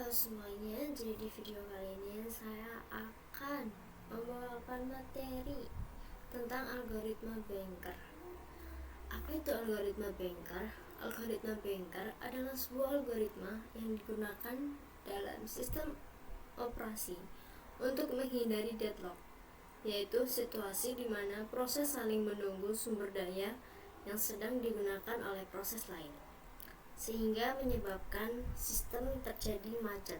Halo semuanya, jadi di video kali ini saya akan membawakan materi tentang algoritma Banker. Apa itu algoritma Banker? Algoritma Banker adalah sebuah algoritma yang digunakan dalam sistem operasi untuk menghindari deadlock, yaitu situasi di mana proses saling menunggu sumber daya yang sedang digunakan oleh proses lain, sehingga menyebabkan sistem terjadi macet.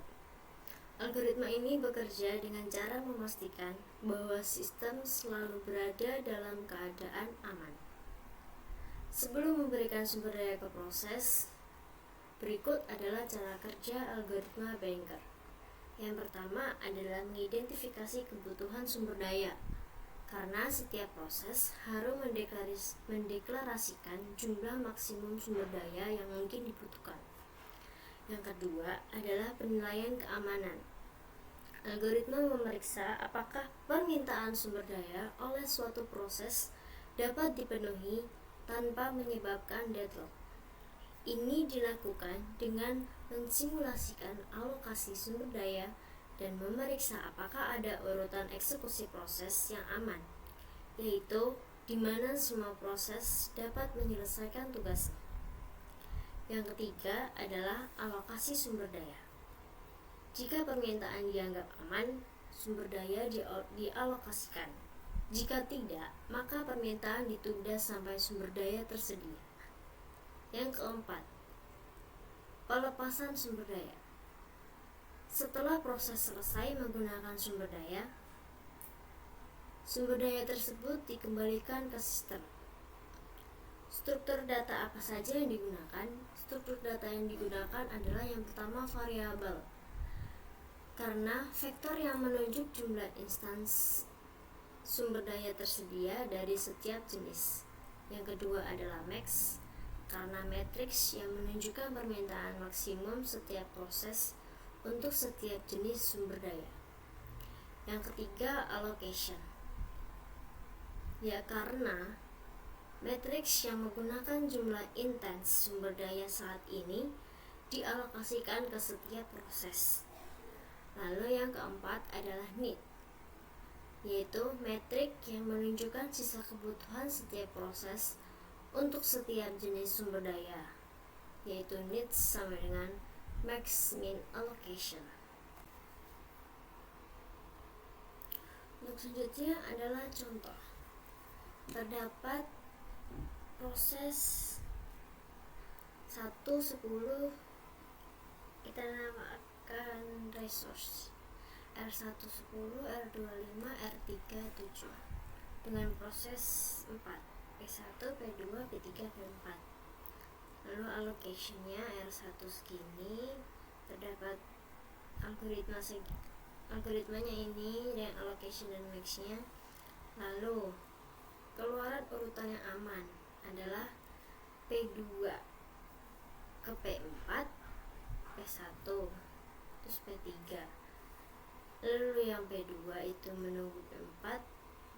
Algoritma ini bekerja dengan cara memastikan bahwa sistem selalu berada dalam keadaan aman. Sebelum memberikan sumber daya ke proses, berikut adalah cara kerja algoritma Banker. Yang pertama adalah mengidentifikasi kebutuhan sumber daya, karena setiap proses harus mendeklarasikan jumlah maksimum sumber daya yang mungkin dibutuhkan. Yang kedua adalah penilaian keamanan. Algoritma memeriksa apakah permintaan sumber daya oleh suatu proses dapat dipenuhi tanpa menyebabkan deadlock. Ini dilakukan dengan mensimulasikan alokasi sumber daya dan memeriksa apakah ada urutan eksekusi proses yang aman, yaitu di mana semua proses dapat menyelesaikan tugasnya. Yang ketiga adalah alokasi sumber daya. Jika permintaan dianggap aman, sumber daya dialokasikan. Jika tidak, maka permintaan ditunda sampai sumber daya tersedia. Yang keempat, pelepasan sumber daya. Setelah proses selesai menggunakan sumber daya tersebut dikembalikan ke sistem. Struktur data apa saja yang digunakan? Struktur data yang digunakan adalah yang pertama variabel, karena vektor yang menunjuk jumlah instans sumber daya tersedia dari setiap jenis. Yang kedua adalah max, karena matriks yang menunjukkan permintaan maksimum setiap proses untuk setiap jenis sumber daya. Yang ketiga allocation, ya karena matriks yang menggunakan jumlah intens sumber daya saat ini dialokasikan ke setiap proses. Lalu yang keempat adalah need, yaitu metrik yang menunjukkan sisa kebutuhan setiap proses untuk setiap jenis sumber daya, yaitu needs sama dengan max min allocation. Untuk selanjutnya adalah contoh. Terdapat proses 1-10, kita namakan resource R1-10, R25, R3-7 dengan proses 4, P1, P2, P3, P4. Lalu allocationnya R1 segini, terdapat algoritmanya ini dan allocation dan maxnya. Lalu keluaran urutan yang aman adalah P2 ke P4, P1, terus P3. Lalu yang P2 itu menunggu P4,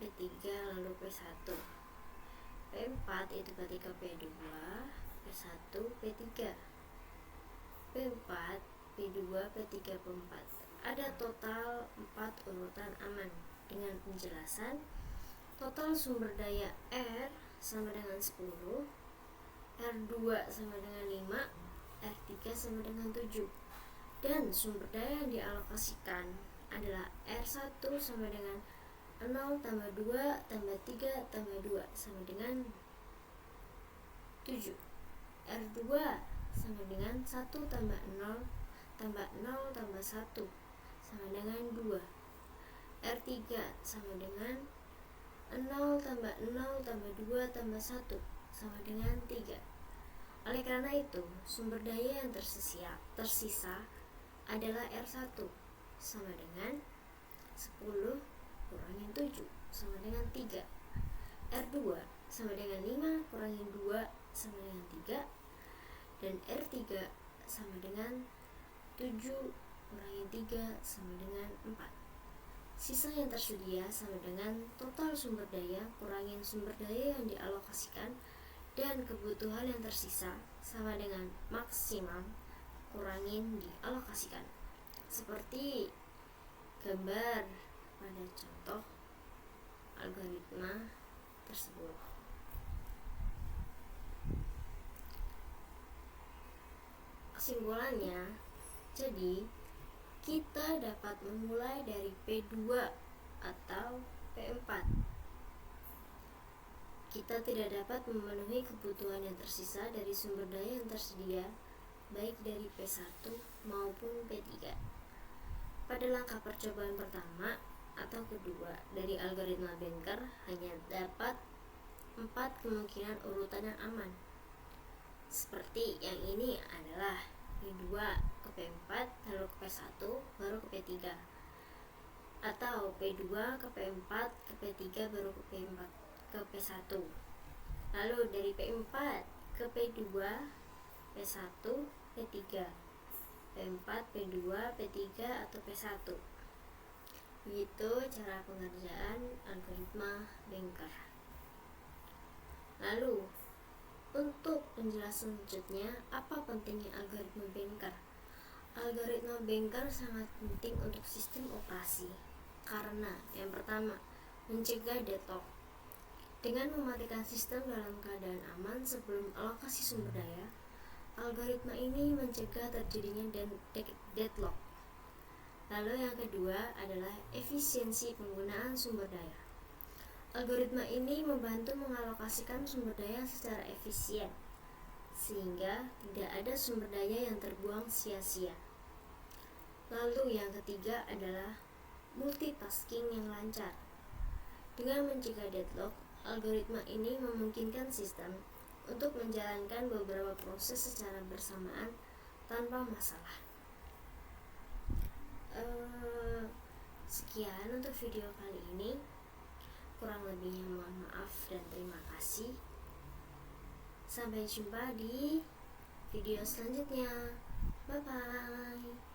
P3, lalu P1. P4 itu ketika P2, P1, P3. P4, P2, P3, P4. Ada total 4 urutan aman dengan penjelasan. Total sumber daya R sama dengan 10, R2 sama dengan 5, R3 sama dengan 7. Dan sumber daya yang dialokasikan adalah R1 sama dengan 0 tambah 2 tambah 3 tambah 2 sama dengan 7. R2 sama dengan 1 tambah 0 tambah 0 tambah 1 sama dengan 2. R3 sama dengan 0 tambah 0 tambah 2 tambah 1 sama dengan 3. Oleh karena itu, sumber daya yang tersisa adalah R1 sama dengan 10 kurangin 7 sama dengan 3. R2 sama dengan 5 kurangin 2 sama dengan 3. Dan R3 sama dengan 7 kurangin 3 sama dengan 4. Sisa yang tersedia sama dengan total sumber daya kurangin sumber daya yang dialokasikan, dan kebutuhan yang tersisa sama dengan maksimum kurangin dialokasikan. seperti gambar pada contoh algoritma tersebut. Kesimpulannya, jadi kita dapat memulai dari P2 atau P4. Kita tidak dapat memenuhi kebutuhan yang tersisa dari sumber daya yang tersedia, baik dari P1 maupun P3. Pada langkah percobaan pertama atau kedua dari algoritma Banker hanya dapat 4 kemungkinan urutan yang aman. Seperti yang ini adalah P2 ke P4, lalu ke P1, baru ke P3. Atau P2 ke P4, ke P3, baru ke P4, ke P1. Lalu dari P4 ke P2, P1, P3, P4, P2, P3, atau P1. Begitu cara pengerjaan algoritma Banker. Lalu, untuk penjelasan selanjutnya, apa pentingnya algoritma Banker? Algoritma Banker sangat penting untuk sistem operasi karena yang pertama, mencegah deadlock. Dengan mematikan sistem dalam keadaan aman sebelum alokasi sumber daya, algoritma ini mencegah terjadinya deadlock. Lalu yang kedua adalah efisiensi penggunaan sumber daya. Algoritma ini membantu mengalokasikan sumber daya secara efisien, sehingga tidak ada sumber daya yang terbuang sia-sia. Lalu yang ketiga adalah multitasking yang lancar. Dengan mencegah deadlock, algoritma ini memungkinkan sistem untuk menjalankan beberapa proses secara bersamaan tanpa masalah. Sekian untuk video kali ini. Kurang lebihnya mohon maaf dan terima kasih. Sampai jumpa di video selanjutnya. Bye bye.